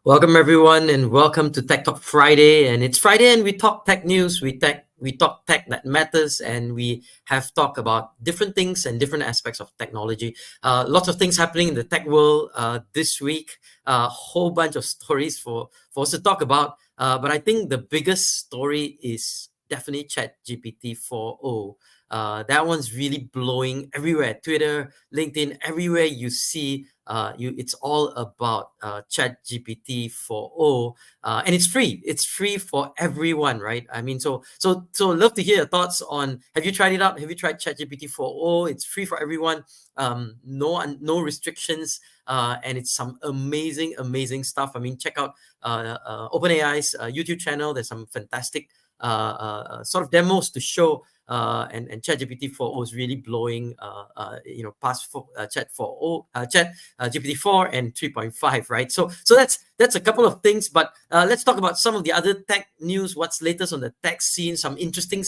Welcome everyone, and welcome to TechTalk Friday. And it's Friday, and we talk tech news. We talk tech that matters, and we have talked about different things and different aspects of technology. Lots of things happening in the tech world this week. A whole bunch of stories for us to talk about. But I think the biggest story is definitely ChatGPT 4.0. That one's really blowing everywhere. Twitter, LinkedIn, everywhere you see it's all about ChatGPT 4.0, and it's free. It's free for everyone, right? I mean, so love to hear your thoughts on. Have you tried it out? Have you tried ChatGPT 4.0? It's free for everyone. No restrictions, and it's some amazing stuff. I mean, check out OpenAI's YouTube channel. There's some fantastic sort of demos to show. And ChatGPT 4.0 is really blowing, past Chat 4.0, Chat GPT 4 and 3.5, right? So that's a couple of things, but let's talk about some of the other tech news. What's latest on the tech scene? Some interesting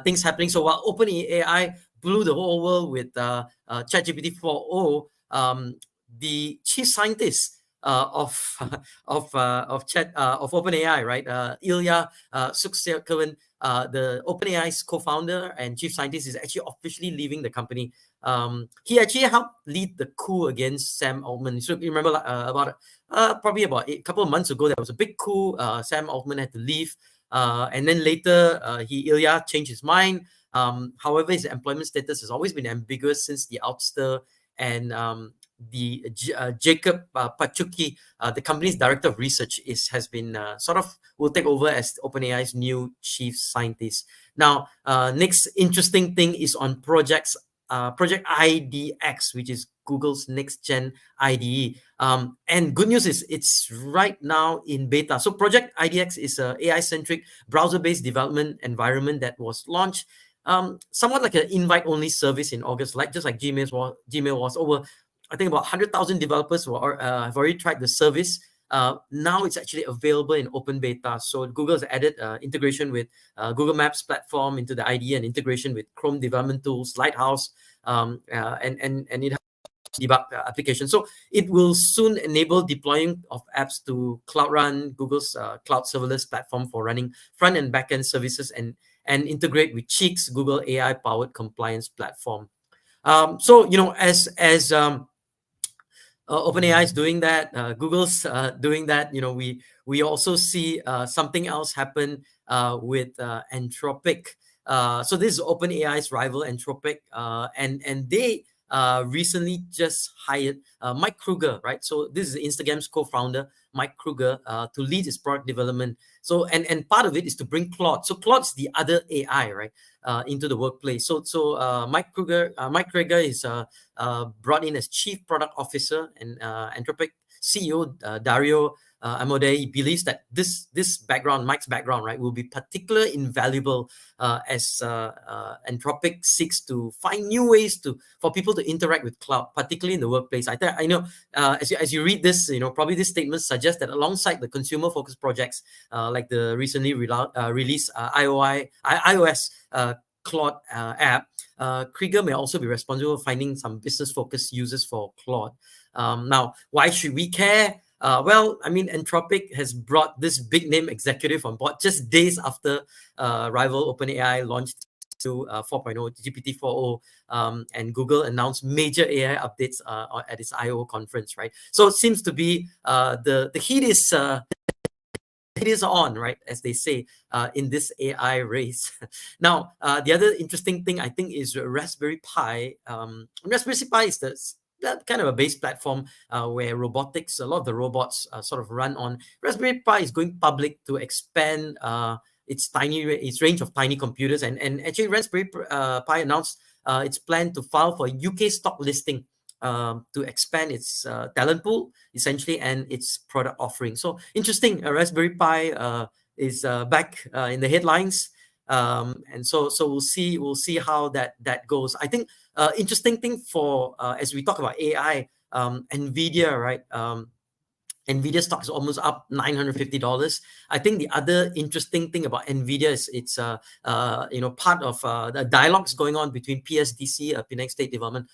things happening. So while OpenAI blew the whole world with ChatGPT 4.0, the chief scientist of of OpenAI, right? Ilya Sutskever, the OpenAI's co-founder and chief scientist, is actually officially leaving the company. He actually helped lead the coup against Sam Altman. So you remember probably about a couple of months ago, there was a big coup. Sam Altman had to leave, and then later Ilya changed his mind. However, his employment status has always been ambiguous since the ouster, and Jacob Pachuki, the company's director of research, has been will take over as OpenAI's new chief scientist. Now, next interesting thing is on Project IDX, which is Google's next gen IDE. And good news is it's right now in beta. So Project IDX is a AI-centric browser-based development environment that was launched somewhat like an invite-only service in August, just like Gmail was. Over, I think, about 100,000 developers have already tried the service. Now it's actually available in open beta. So Google has added integration with Google Maps platform into the IDE, and integration with Chrome development tools, Lighthouse, and it has debug application. So it will soon enable deploying of apps to Cloud Run, Google's cloud serverless platform for running front and back end services, and integrate with Cheeks, Google AI powered compliance platform. So as OpenAI is doing that, Google's doing that. We also see something else happen with Anthropic. So this is OpenAI's rival, Anthropic, and they recently just hired Mike Kruger, right? So this is Instagram's co-founder, Mike Kruger, to lead its product development. So and part of it is to bring Claude. So Claude's the other AI, right, into the workplace. So Mike Kruger is brought in as chief product officer, and Anthropic CEO Dario Amodei believes that this background, Mike's background, right, will be particularly invaluable as Anthropic seeks to find new ways for people to interact with cloud, particularly in the workplace. I know as you read this, probably this statement suggests that alongside the consumer-focused projects like the recently released iOS Claude app, Krieger may also be responsible for finding some business-focused users for Claude. Now, why should we care? Well, I mean, Anthropic has brought this big name executive on board just days after rival OpenAI launched to 4.0, GPT 4.0, and Google announced major AI updates at its I/O conference, right? So it seems to be the heat is on, right, as they say, in this AI race. Now, the other interesting thing I think is Raspberry Pi. Raspberry Pi is that kind of a base platform where robotics, a lot of the robots sort of run on. Raspberry Pi is going public to expand its range of tiny computers, and actually Raspberry Pi announced its plan to file for UK stock listing to expand its talent pool, essentially, and its product offering. So interesting. Raspberry Pi is back in the headlines, and so we'll see how that goes. I think interesting thing for as we talk about AI, Nvidia, right? Nvidia stock is almost up $950. I think the other interesting thing about Nvidia is it's part of the dialogues going on between PSDC, Penang State Development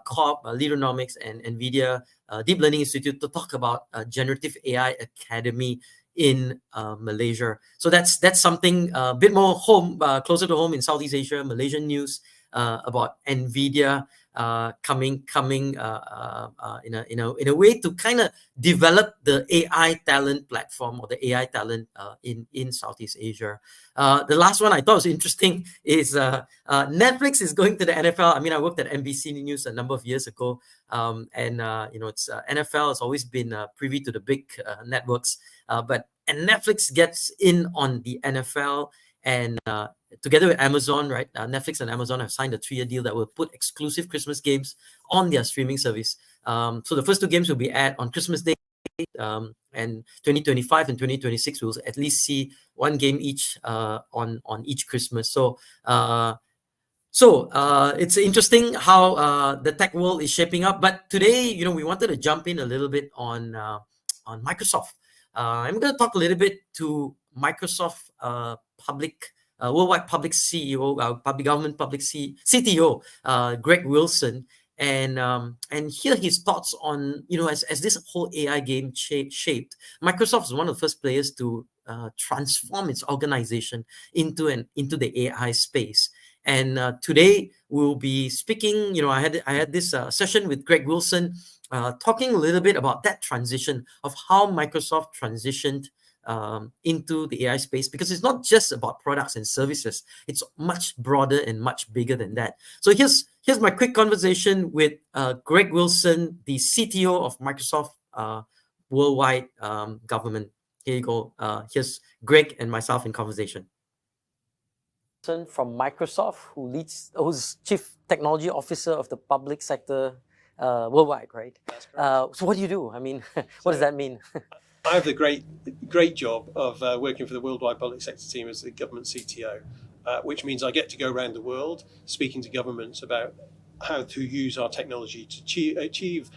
Corp, Leadernomics, and Nvidia Deep Learning Institute to talk about generative AI academy in Malaysia. So that's something a bit more closer to home in Southeast Asia. Malaysian news about Nvidia coming in a way to kind of develop the AI talent platform or the AI talent in Southeast Asia. The last one I thought was interesting is Netflix is going to the NFL. I mean, I worked at NBC News a number of years ago, and it's NFL has always been privy to the big networks, and Netflix gets in on the NFL, and together with Amazon, right? Netflix and Amazon have signed a 3-year deal that will put exclusive Christmas games on their streaming service. So the first 2 games will be aired on Christmas Day, and 2025 and 2026 we'll at least see 1 game each on each Christmas. So it's interesting how the tech world is shaping up. But today, we wanted to jump in a little bit on Microsoft. I'm going to talk a little bit to Microsoft worldwide public CEO, public government public CTO, Greg Wilson, and hear his thoughts on, as this whole AI game shaped. Microsoft is one of the first players to transform its organization into the AI space. And today we'll be speaking. I had this session with Greg Wilson, talking a little bit about that transition of how Microsoft transitioned into the AI space, because it's not just about products and services. It's much broader and much bigger than that. So here's my quick conversation with Greg Wilson, the CTO of Microsoft worldwide government. Here you go. Here's Greg and myself in conversation. From Microsoft, who's Chief Technology Officer of the public sector worldwide, right? That's correct. So what do you do? I mean, what does that mean? I have the great job of working for the worldwide public sector team as the government CTO, which means I get to go around the world speaking to governments about how to use our technology to achieve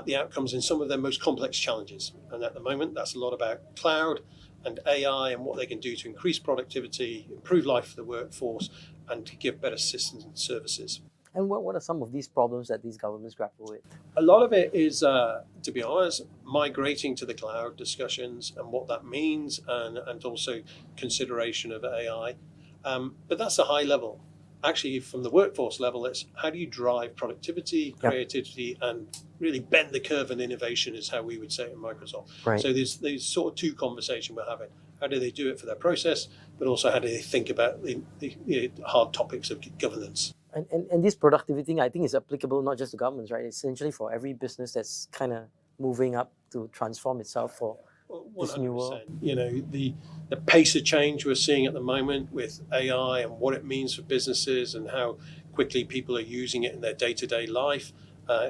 the outcomes in some of their most complex challenges. And at the moment, that's a lot about cloud and AI and what they can do to increase productivity, improve life for the workforce, and to give better systems and services. And what are some of these problems that these governments grapple with? A lot of it is, to be honest, migrating to the cloud discussions and what that means, and also consideration of AI. But that's a high level. Actually, from the workforce level, it's how do you drive productivity, creativity, and really bend the curve in innovation is how we would say it in Microsoft. Right. So there's sort of 2 conversations we're having. How do they do it for their process, but also how do they think about the hard topics of governance? And this productivity thing, I think, is applicable not just to governments, right? Essentially for every business that's kind of moving up to transform itself for 100%. This new world. The pace of change we're seeing at the moment with AI and what it means for businesses and how quickly people are using it in their day-to-day life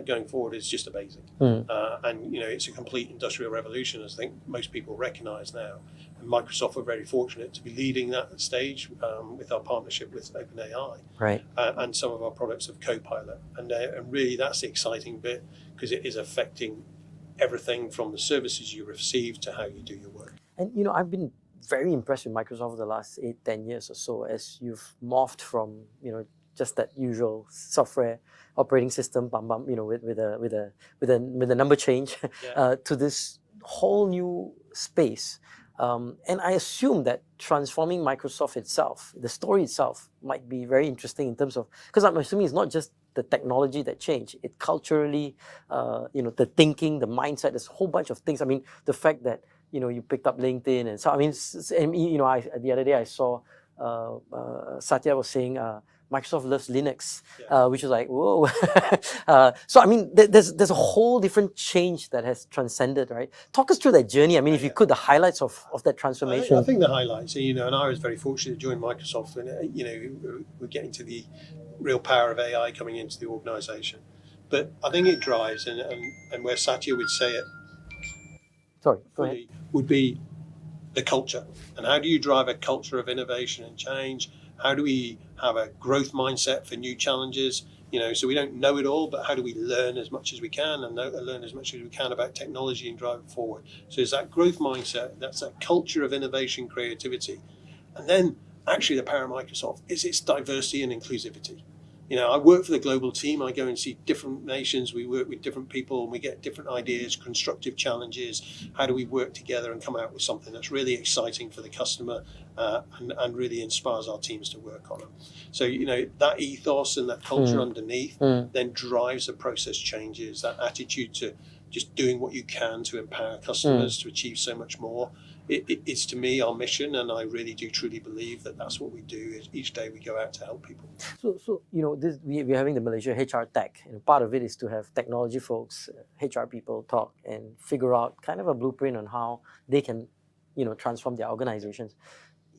going forward is just amazing. And it's a complete industrial revolution, as I think most people recognize now. And Microsoft are very fortunate to be leading that stage with our partnership with OpenAI, right? And some of our products of Copilot. And really that's the exciting bit, because it is affecting everything from the services you receive to how you do your work. And I've been very impressed with Microsoft over the last 8-10 years or so, as you've morphed from just that usual software operating system with a number change to this whole new space. And I assume that transforming Microsoft itself, the story itself, might be very interesting in terms of, because I'm assuming it's not just the technology that changed, it culturally, the thinking, the mindset, there's a whole bunch of things. I mean, the fact that, you picked up LinkedIn, and so, I mean, the other day I saw Satya was saying, Microsoft loves Linux, which is like, whoa. So, I mean, there's a whole different change that has transcended, right? Talk us through that journey. I mean, if you could, the highlights of that transformation. I think the highlights, and I was very fortunate to join Microsoft, and, we're getting to the real power of AI coming into the organization. But I think it drives, and where Satya would say it, would be the culture. And how do you drive a culture of innovation and change? How do we have a growth mindset for new challenges? So we don't know it all, but how do we learn as much as we can and learn as much as we can about technology and drive it forward? So it's that growth mindset, that's that culture of innovation, creativity. And then actually the power of Microsoft is its diversity and inclusivity. I work for the global team. I go and see different nations. We work with different people and we get different ideas, constructive challenges. How do we work together and come out with something that's really exciting for the customer and really inspires our teams to work on them? So, that ethos and that culture underneath then drives the process changes, that attitude to just doing what you can to empower customers to achieve so much more. It's to me our mission, and I really do truly believe that that's what we do. Each day we go out to help people. So we're having the Malaysia HR Tech, and part of it is to have technology folks, HR people talk and figure out kind of a blueprint on how they can, transform their organizations.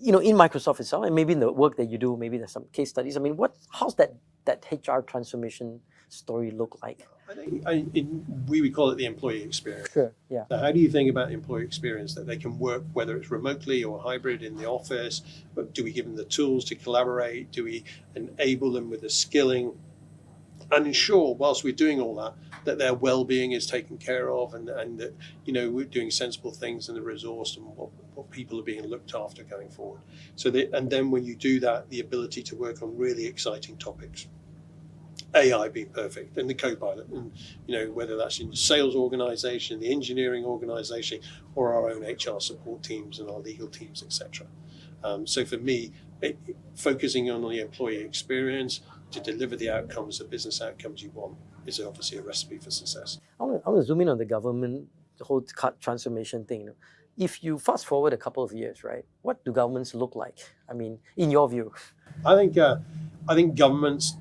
In Microsoft itself, and maybe in the work that you do, maybe there's some case studies. I mean, how's that HR transformation story look like? I think we would call it the employee experience. Sure, yeah. So how do you think about the employee experience, that they can work, whether it's remotely or hybrid in the office? But do we give them the tools to collaborate? Do we enable them with the skilling and ensure, whilst we're doing all that their well-being is taken care of, and that we're doing sensible things and the resource and what people are being looked after going forward? And then when you do that, the ability to work on really exciting topics. AI being perfect, and the co-pilot, and whether that's in the sales organization, the engineering organization, or our own HR support teams and our legal teams, etc. So for me, focusing on the employee experience to deliver the outcomes, the business outcomes you want, is obviously a recipe for success. I want to zoom in on the government, the whole transformation thing. If you fast forward a couple of years, right, what do governments look like? I mean, in your view? I think governments,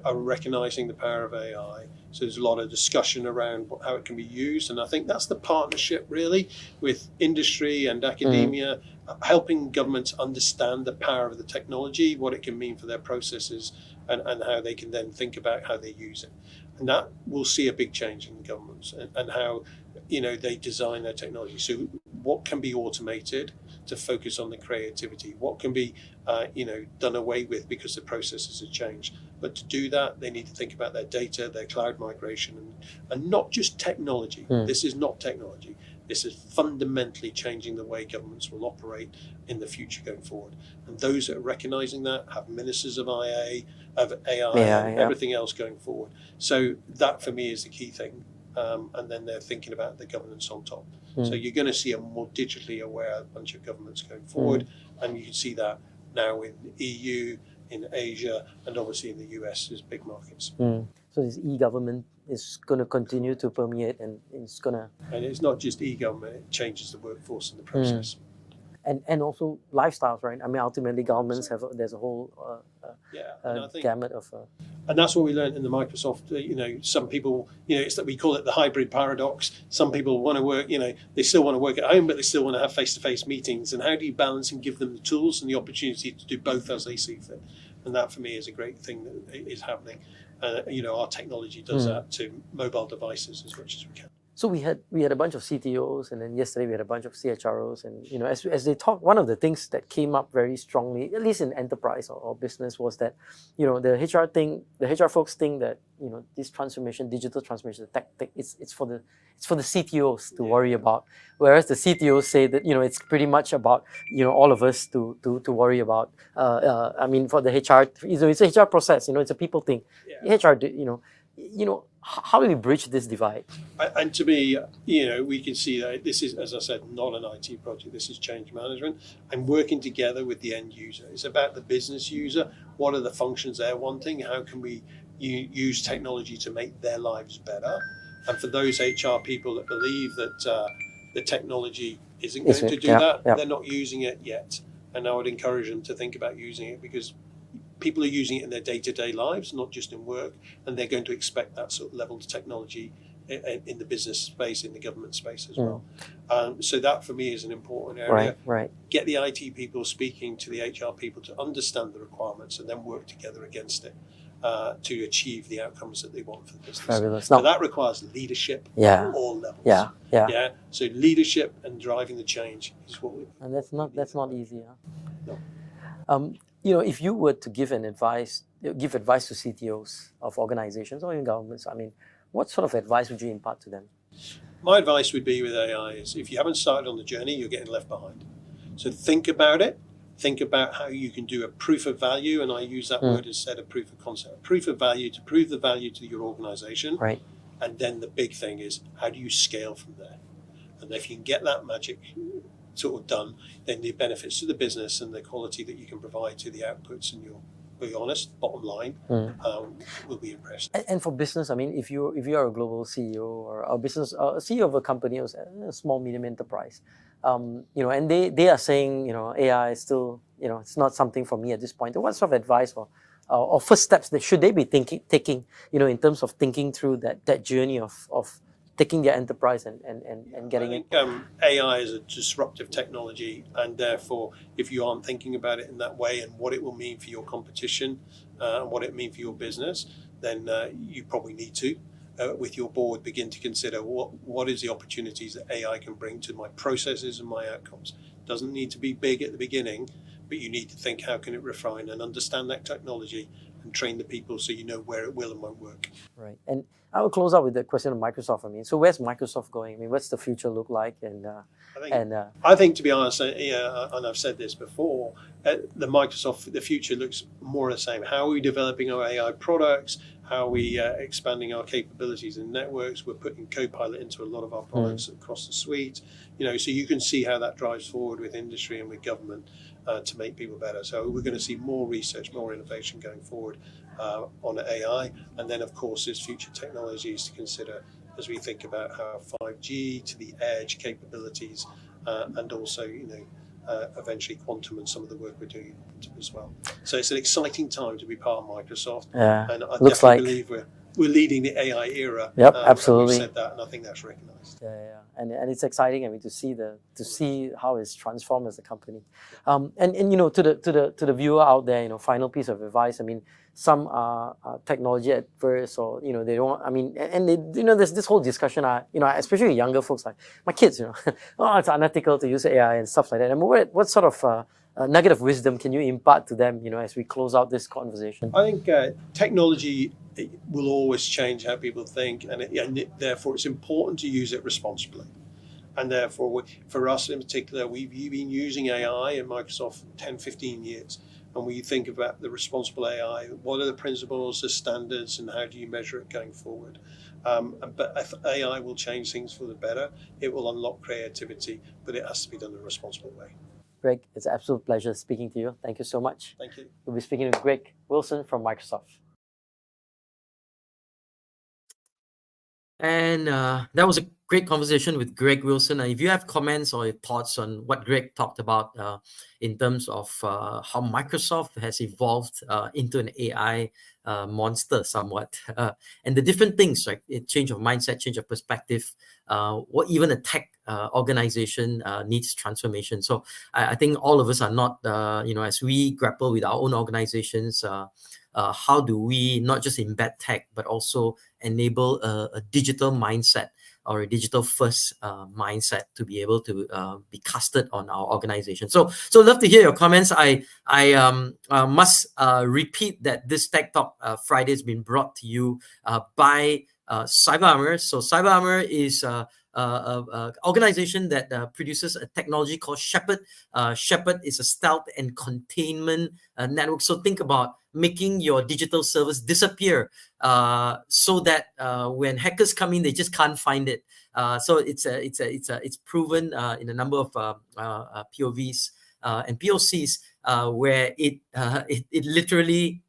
are recognizing the power of AI. So there's a lot of discussion around how it can be used. And I think that's the partnership really with industry and academia, helping governments understand the power of the technology, what it can mean for their processes, and how they can then think about how they use it. And that will see a big change in governments and how, they design their technology. So what can be automated to focus on the creativity? What can be, done away with because the processes have changed? But to do that, they need to think about their data, their cloud migration, and not just technology. This is not technology. This is fundamentally changing the way governments will operate in the future going forward. And those that are recognizing that have ministers of AI, and everything else going forward. So that for me is the key thing. And then they're thinking about the governance on top. So you're going to see a more digitally aware bunch of governments going forward. And you can see that now in the EU, in Asia, and obviously in the US as big markets. So this e-government is going to continue to permeate, and it's going to... And it's not just e-government, it changes the workforce and the process. And also lifestyles, right? I mean, ultimately governments there's a whole gamut of... And that's what we learned in the Microsoft, some people, it's that we call it the hybrid paradox. Some people want to work, they still want to work at home, but they still want to have face-to-face meetings. And how do you balance and give them the tools and the opportunity to do both as they see fit? And that for me is a great thing that is happening. Our technology does that to mobile devices as much as we can. So we had a bunch of CTOs, and then yesterday we had a bunch of CHROs, and as they talk, one of the things that came up very strongly, at least in enterprise or business, was that the HR folks think that this transformation, digital transformation, tech, it's for the CTOs to worry about, whereas the CTOs say that it's pretty much about all of us to worry about. I mean, for the HR, it's a HR process, it's a people thing. Yeah. HR, how do we bridge this divide? And to me, we can see that this is, as I said, not an IT project. This is change management and working together with the end user. It's about the business user. What are the functions they're wanting? How can we use technology to make their lives better? And for those HR people that believe that the technology isn't going to do that, they're not using it yet. And I would encourage them to think about using it, because people are using it in their day-to-day lives, not just in work, and they're going to expect that sort of level of technology in the business space, in the government space as well. So that for me is an important area. Right. Get the IT people speaking to the HR people to understand the requirements and then work together against it to achieve the outcomes that they want for the business. Fabulous. So that requires leadership at all levels. Yeah. So leadership and driving the change is what we... And that's not easy. Huh? No. If you were to give an advice, give advice to CTOs of organizations or even governments, I mean, what sort of advice would you impart to them? My advice would be with AI is if you haven't started on the journey, you're getting left behind. So think about it. Think about how you can do a proof of value, and I use that word instead of proof of concept. Proof of value to prove the value to your organization. Right. And then the big thing is, how do you scale from there? And if you can get that magic sort of done, then the benefits to the business and the quality that you can provide to the outputs and your, be honest, bottom line will be impressive. And for business, I mean, if you are a global CEO or a business a CEO of a company or a small medium enterprise, you know, and they are saying, you know, AI is still, you know, it's not something for me at this point. What sort of advice or first steps that should they be taking, you know, in terms of thinking through that journey of taking their enterprise and getting it? AI is a disruptive technology, and therefore, if you aren't thinking about it in that way and what it will mean for your competition and what it means for your business, then you probably need to, with your board, begin to consider what is the opportunities that AI can bring to my processes and my outcomes. It doesn't need to be big at the beginning, but you need to think how can it refine and understand that technology and train the people so you know where it will and won't work. Right. And I will close out with the question of Microsoft. I mean, so where's Microsoft going? I mean, what's the future look like? And I think, to be honest, and I've said this before, the future looks more the same. How are we developing our AI products? How are we expanding our capabilities in networks? We're putting Copilot into a lot of our products across the suite. You know, so you can see how that drives forward with industry and with government to make people better. So we're going to see more research, more innovation going forward on AI, and then of course there's future technologies to consider as we think about how 5G to the edge capabilities, and also, you know, eventually quantum and some of the work we're doing as well. So it's an exciting time to be part of Microsoft, and I definitely believe we're leading the AI era. Yep, absolutely. We've said that, and I think that's recognised. Yeah. And it's exciting. I mean, to see how it's transformed as a company. And you know, to the viewer out there, you know, final piece of advice. I mean, some are technology adverse, or you know, they don't. I mean, and they, you know, there's this whole discussion. You know, especially younger folks like my kids. You know, oh, it's unethical to use AI and stuff like that. I mean, what sort of nugget of wisdom can you impart to them, you know, as we close out this conversation? I think technology will always change how people think, and therefore it's important to use it responsibly. And therefore, for us in particular, we've been using AI in Microsoft for 10, 15 years. And we think about the responsible AI, what are the principles, the standards, and how do you measure it going forward? But if AI will change things for the better. It will unlock creativity, but it has to be done in a responsible way. Greg, it's an absolute pleasure speaking to you. Thank you so much. Thank you. We'll be speaking with Greg Wilson from Microsoft. And that was a great conversation with Greg Wilson. If you have comments or thoughts on what Greg talked about in terms of how Microsoft has evolved into an AI monster somewhat, and the different things, like change of mindset, change of perspective, what even a tech organization needs transformation. So I think all of us are not, you know, as we grapple with our own organizations, how do we not just embed tech, but also enable a digital mindset or a digital first mindset to be able to be casted on our organization. So love to hear your comments. I must repeat that this Tech Talk Friday has been brought to you by CyberArmor. So CyberArmor is an organization that produces a technology called Shepherd. Shepherd is a stealth and containment network. So think about making your digital service disappear so that when hackers come in, they just can't find it. So it's proven in a number of POVs and POCs where it literally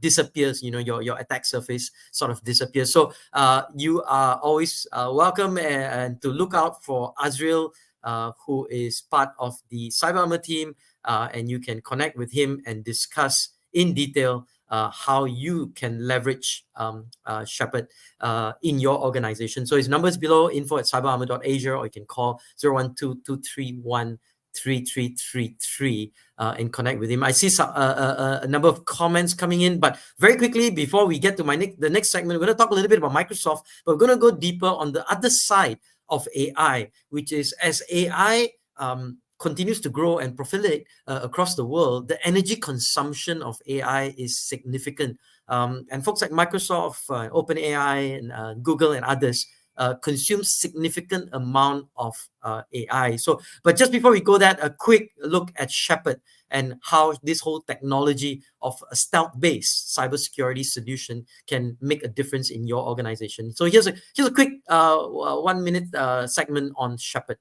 disappears. You know, your attack surface sort of disappears. So you are always welcome and to look out for Azrael, who is part of the CyberArmor team, and you can connect with him and discuss in detail how you can leverage Shepherd in your organization. So his number's below, info@cyberarmor.asia, or you can call 012-231-3333 and connect with him. I see a number of comments coming in, but very quickly, before we get to the next segment, we're going to talk a little bit about Microsoft, but we're going to go deeper on the other side of AI, which is as AI continues to grow and proliferate across the world, the energy consumption of AI is significant. And folks like Microsoft, OpenAI, and Google and others consume significant amount of AI. So, but just before we go that, a quick look at Shepherd and how this whole technology of a stealth-based cybersecurity solution can make a difference in your organization. So here's a quick 1 minute segment on Shepherd.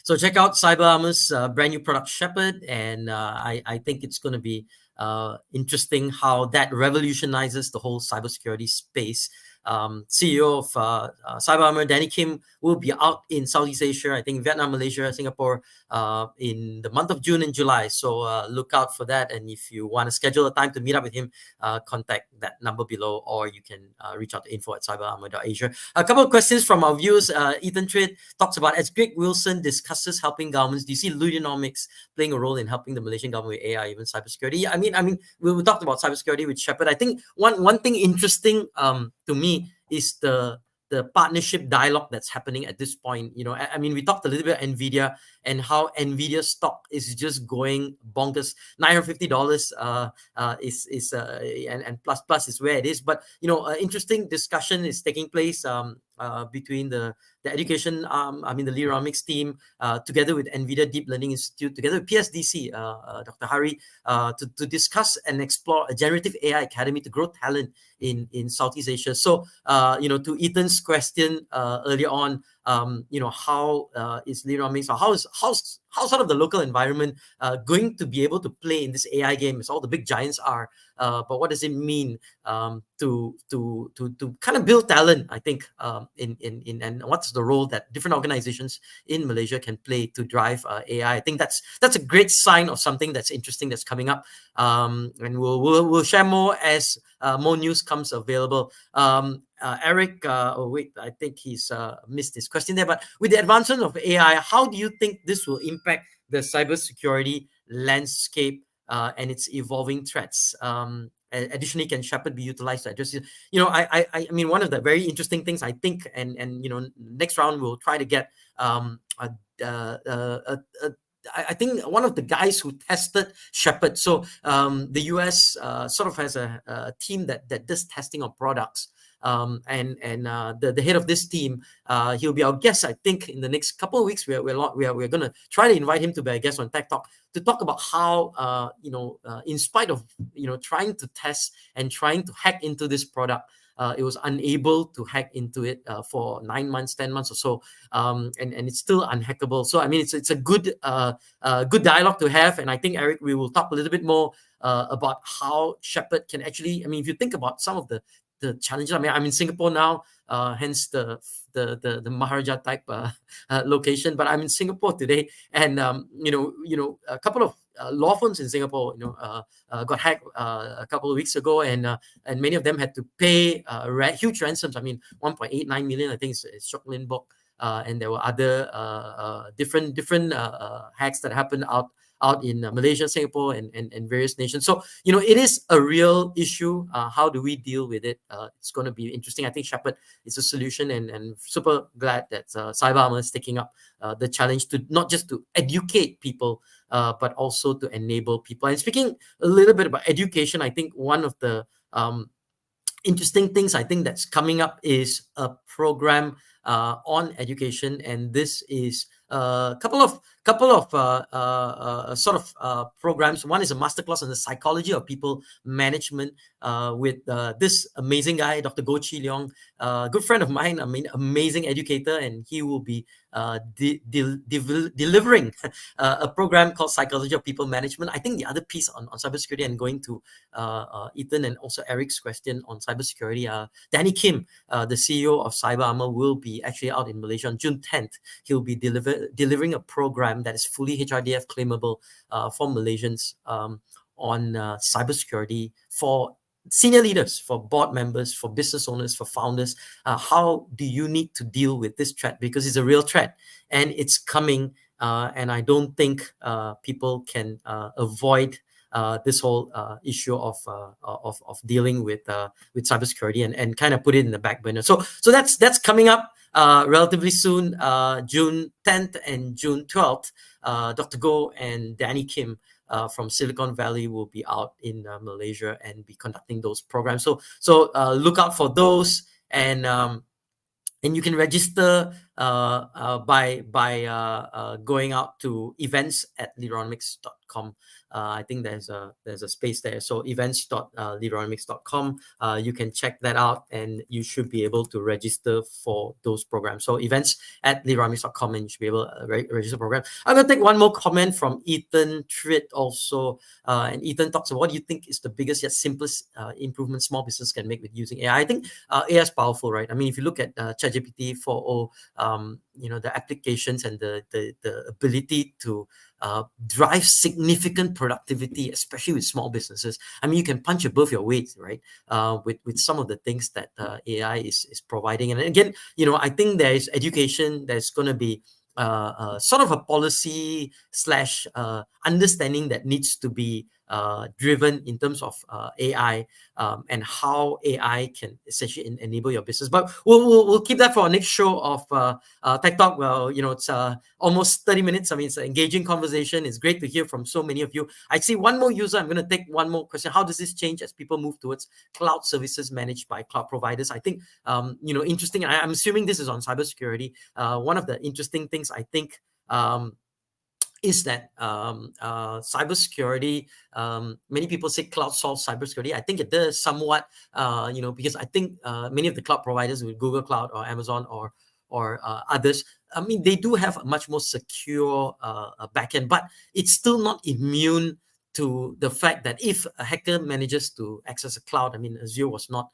So check out Cyber Armor's brand new product Shepherd, and I think it's going to be interesting how that revolutionizes the whole cybersecurity space. CEO of Cyber Armor, Danny Kim, will be out in Southeast Asia, I think Vietnam, Malaysia, Singapore, in the month of June and July. So look out for that. And if you want to schedule a time to meet up with him, contact that number below, or you can reach out to info@cyberarmor.asia. A couple of questions from our viewers. Ethan Tritt talks about, as Greg Wilson discusses helping governments, do you see Ludonomics playing a role in helping the Malaysian government with AI, even cybersecurity? Yeah, I mean, we talked about cybersecurity with Shepherd. I think one thing interesting to me is the partnership dialogue that's happening at this point. I mean, we talked a little bit about NVIDIA and how NVIDIA stock is just going bonkers. $950 is and plus is where it is. But interesting discussion is taking place between the education the Ludonomics team together with NVIDIA Deep Learning Institute, together with PSDC, Dr. Hari, to discuss and explore a generative AI academy to grow talent in Southeast Asia. So to Ethan's question earlier on, how is Ludonomics, or how's sort of the local environment going to be able to play in this AI game, as all the big giants are, but what does it mean to kind of build talent, I think, in and what's the role that different organizations in Malaysia can play to drive AI? I think that's a great sign of something that's interesting that's coming up, and we'll share more as more news comes available. Eric, I think he's missed his question there. But with the advancement of AI, how do you think this will impact the cybersecurity landscape and its evolving threats? Additionally, can Shepherd be utilized to address it? I mean, one of the very interesting things I think, and next round we'll try to get I think one of the guys who tested Shepherd. So the US sort of has a team that does testing of products. And the head of this team, he'll be our guest, I think, in the next couple of weeks. We're going to try to invite him to be a guest on TechTalk to talk about how in spite of trying to test and trying to hack into this product, it was unable to hack into it for 9 months, 10 months or so, and it's still unhackable. So I mean, it's a good dialogue to have, and I think, Eric, we will talk a little bit more about how Shepherd can actually. I mean, if you think about some of the challenges. I mean, I'm in Singapore now, hence the Maharaja type location. But I'm in Singapore today, and a couple of law firms in Singapore, got hacked a couple of weeks ago, and many of them had to pay huge ransoms. I mean, 1.89 million, I think, is Shock Lin Bok, and there were other different hacks that happened out in Malaysia, Singapore, and various nations. So, it is a real issue. How do we deal with it? It's going to be interesting. I think Shepherd is a solution, and super glad that Cyber Armor is taking up the challenge to not just to educate people, but also to enable people. And speaking a little bit about education, I think one of the interesting things I think that's coming up is a program on education, and this is a couple of sort of programs. One is a masterclass on the psychology of people management with this amazing guy, Dr. Goh Chi Leong, good friend of mine. I mean, amazing educator, and he will be delivering a program called Psychology of People Management. I think the other piece on cybersecurity, and going to Ethan and also Eric's question on cybersecurity, Danny Kim, the CEO of Cyber Armor, will be actually out in Malaysia on June 10th. He'll be delivering a program that is fully HRDF claimable for Malaysians on cybersecurity for senior leaders, for board members, for business owners, for founders. How do you need to deal with this threat? Because it's a real threat and it's coming. And I don't think people can avoid this whole issue of dealing with cybersecurity and kind of put it in the back burner. So that's coming up relatively soon, June 10th and June 12th. Dr. Goh and Danny Kim from Silicon Valley will be out in Malaysia and be conducting those programs. So look out for those, and you can register by going out to events@leaderonomics.com. I think there's a space there. So events.leaderonomics.com. You can check that out, and you should be able to register for those programs. So events@leaderonomics.com, and you should be able to register program. I'm gonna take one more comment from Ethan Tritt also, and Ethan talks about, what do you think is the biggest yet simplest improvement small business can make with using AI? I think AI is powerful, right? I mean, if you look at ChatGPT 4.0, the applications and the ability to drive significant productivity, especially with small businesses. I mean, you can punch above your weight, right? With some of the things that AI is providing. And again, I think there is education. There's going to be sort of a policy slash understanding that needs to be driven in terms of AI and how AI can essentially enable your business. But we'll keep that for our next show of Tech Talk. Well, it's almost 30 minutes. I mean, it's an engaging conversation. It's great to hear from so many of you. I see one more user. I'm going to take one more question. How does this change as people move towards cloud services managed by cloud providers? I think, interesting. I'm assuming this is on cybersecurity. One of the interesting things I think is that cybersecurity, many people say cloud solves cybersecurity. I think it does somewhat, because I think many of the cloud providers with Google Cloud or Amazon or others, I mean, they do have a much more secure backend, but it's still not immune to the fact that if a hacker manages to access a cloud, I mean, Azure was not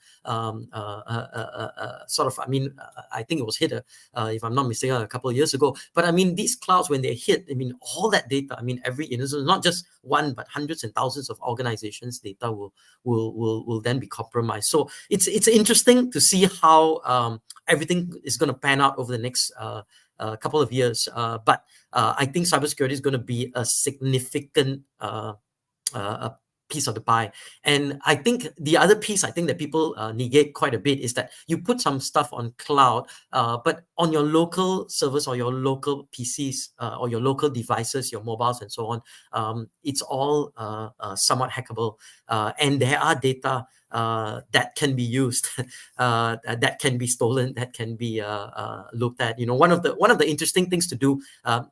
sort of, I mean, I think it was hit, if I'm not mistaken, a couple of years ago. But I mean, these clouds, when they're hit, I mean, all that data, I mean, so not just one, but hundreds and thousands of organizations' data will then be compromised. So it's interesting to see how everything is going to pan out over the next couple of years. But I think cybersecurity is going to be a significant a piece of the pie. And I think the other piece I think that people negate quite a bit is that you put some stuff on cloud, but on your local servers or your local PCs or your local devices, your mobiles and so on, it's all somewhat hackable. And there are data that can be used, that can be stolen, that can be looked at. One of the interesting things to do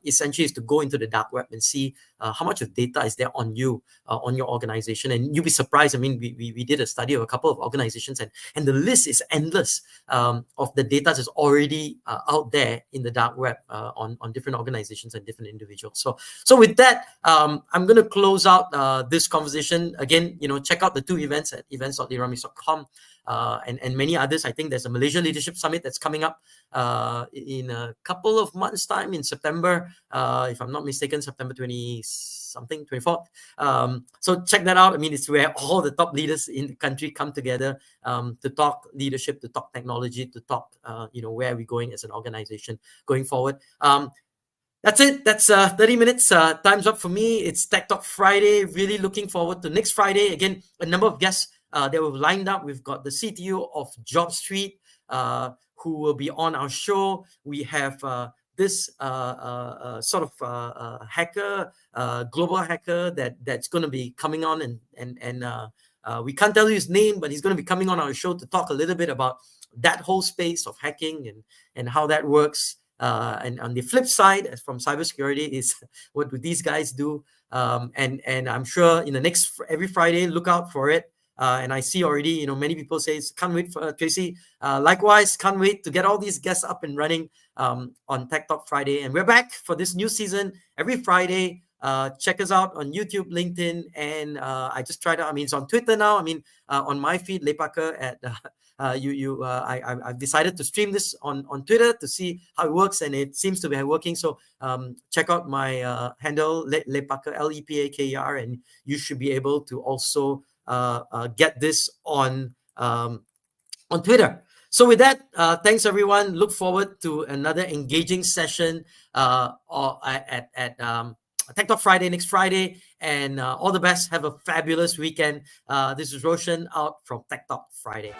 essentially is to go into the dark web and see how much of data is there on you, on your organization, and you'll be surprised. I mean, we did a study of a couple of organizations, and the list is endless of the data that's already out there in the dark web on different organizations and different individuals. So with that, I'm going to close out this conversation. Again, check out the two events at events.leaderonomics.com and many others. I think there's a Malaysia Leadership Summit that's coming up in a couple of months' time in September, if I'm not mistaken, September 24th. So check that out. I mean, it's where all the top leaders in the country come together to talk leadership, to talk technology, to talk, where are we going as an organization going forward. That's it. That's 30 minutes. Time's up for me. It's Tech Talk Friday. Really looking forward to next Friday. Again, a number of guests that we've lined up. We've got the CTO of JobStreet, who will be on our show. We have this sort of hacker, global hacker that's going to be coming on, and we can't tell you his name, but he's going to be coming on our show to talk a little bit about that whole space of hacking and how that works. And on the flip side, from cybersecurity, is what do these guys do? And I'm sure in the next every Friday, look out for it. And I see already, many people say, can't wait for Tracy. Likewise, can't wait to get all these guests up and running on TechTalk Friday. And we're back for this new season every Friday. Check us out on YouTube, LinkedIn, and I just tried out. I mean, it's on Twitter now. I mean, on my feed, Lepaka at I've decided to stream this on Twitter to see how it works, and it seems to be working. So check out my handle, Lepaka, Lepaker, and you should be able to also get this on Twitter. So with that, thanks everyone. Look forward to another engaging session at Tech Talk Friday next Friday, and all the best. Have a fabulous weekend. This is Roshan out from Tech Talk Friday.